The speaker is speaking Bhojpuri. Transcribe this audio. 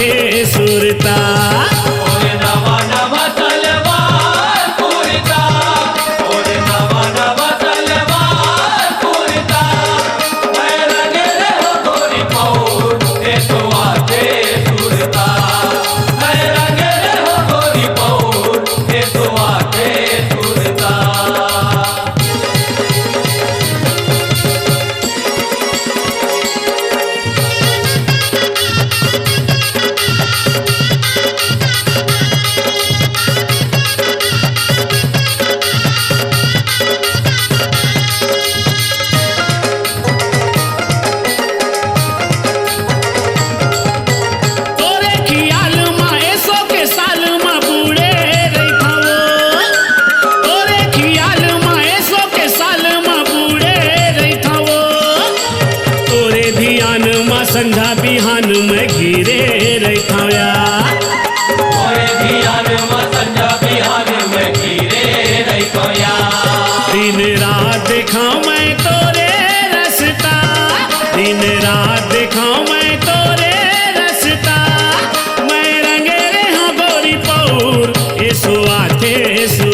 आथे सुरता। ओरे नवा नवा तलवार पुरता, ओरे नवा नवा तलवार पुरता, मैं रंगे रे हो गोरी पौर ए तो आथे सुरता, मैं रंगे रे हो गोरी पौर ए तो आथे सुरता। तोरे खियाल माँ ऐसो के साल माँ बूढ़े रहिथा वो, तोरे खियाल माँ ऐसो के साल माँ बूढ़े रहिथा वो, तोरे ध्यान माँ संझा बिहान में घिरे रहिथा या। ओरे ध्यान में संझा बिहान में घिरे रहितो या। दिन रात दिखाऊं मैं तोरे रसता, दिन रात दिखाऊं मैं तोरे रसता, मैं रंगे रे हाँ गोरी पौर ऐसो आथे सुरता।